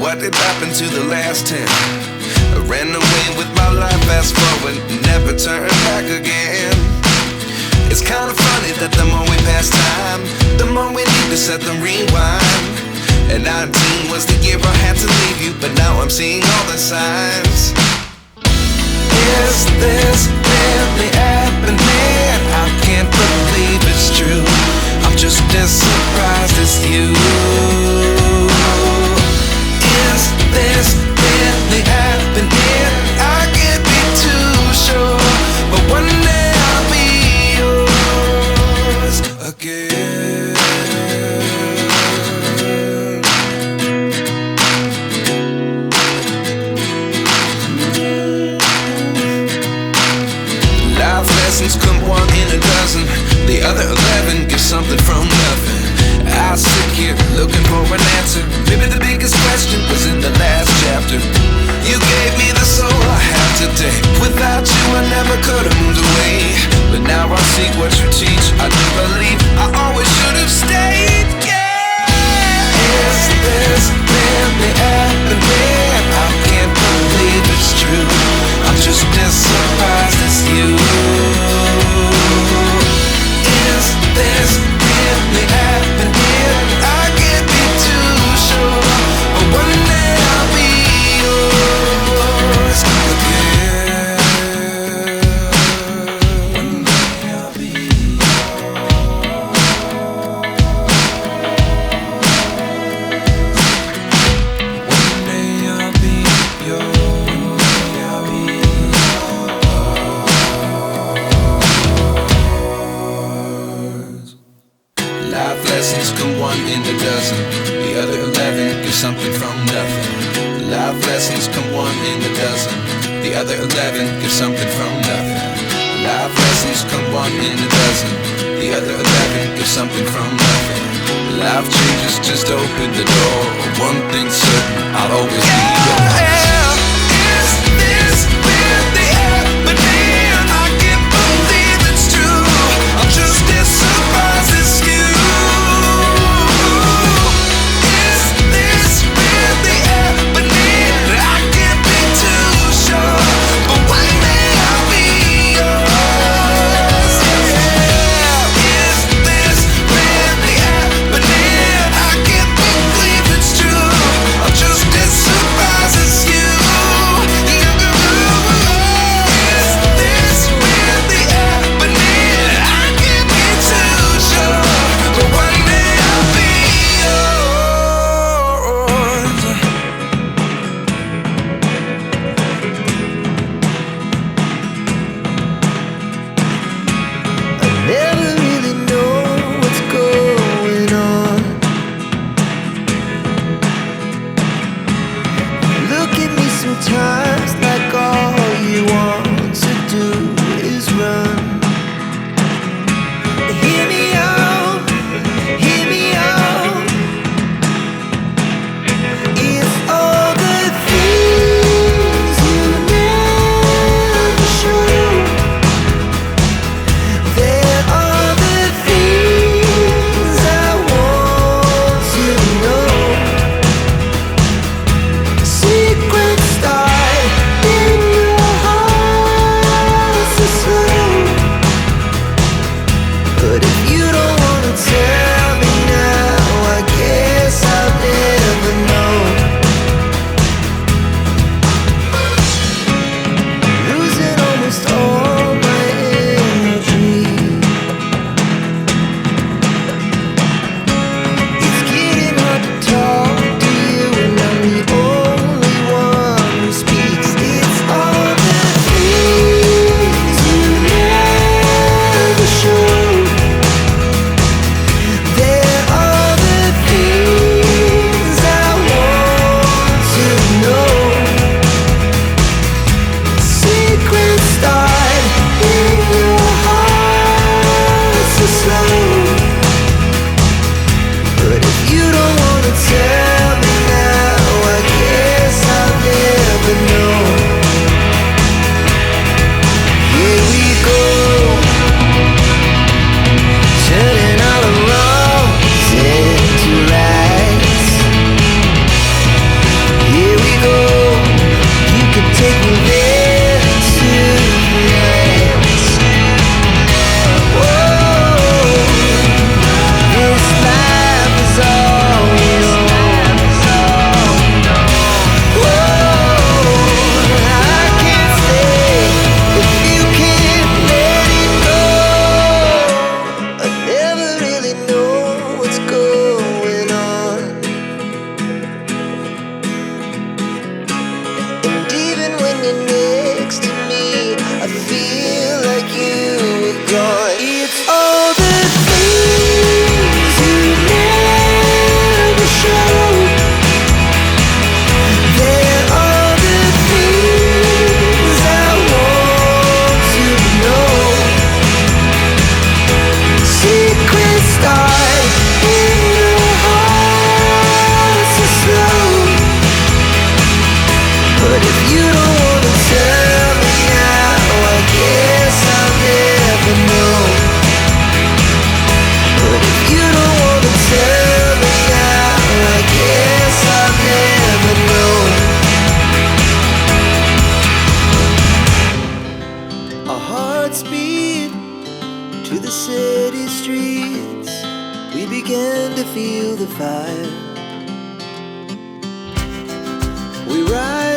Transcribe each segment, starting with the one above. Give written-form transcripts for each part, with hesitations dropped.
what did happen to the last 10? I ran away with my life, fast forward, never turn back again. It's kind of funny that the more we pass time, the more we need to set them rewind. And 19 was the year I had to leave you, but now I'm seeing all the signs. Is this really happening? I can't believe it's true. I'm just as surprised as you. Is this really happening? I can't be too sure, but one day I'll be yours again. Life lessons come one in a dozen. The other 11 get something from nothing. I sit here looking for an answer. Maybe the biggest question was in the last chapter. You gave me the soul I have today. Without you I never could have moved away. But now I see what you teach. I do believe I always should have stayed. Yeah. Is this really happening? I can't believe it's true. I'm just as surprised as you. Is this really happening? I can't be too sure, but one day I'll be yours again. One day I'll be yours. One day I'll be yours. One day I'll be yours. Life lessons come one in a dozen. The other 11 give something from nothing. Life lessons come one in a dozen. The other 11 give something from nothing. Life lessons come one in a dozen. The other 11 give something from nothing. Life changes just open the door. One thing's certain, I'll always be yours. Is this really happening? I can't believe it's true. I'm just as surprised as you. Surprise.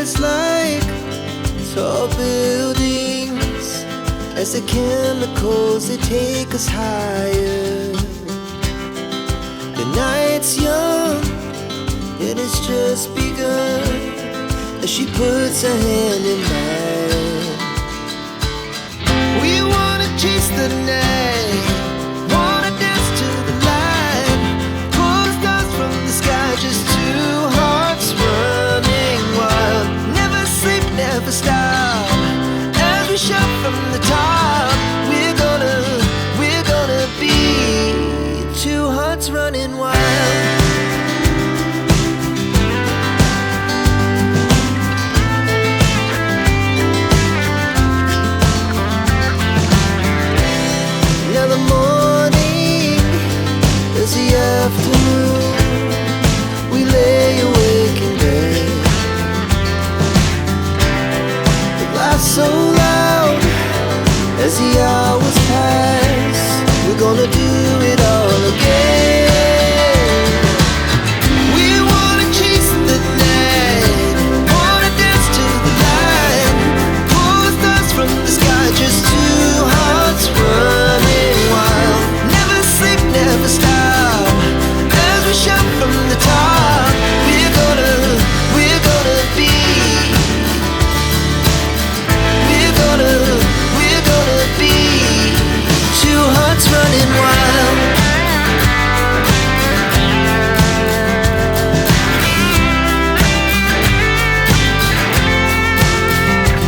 just like tall buildings, as the chemicals, they take us higher. The night's young, it has just begun, as she puts her hand in mine. We wanna chase the night,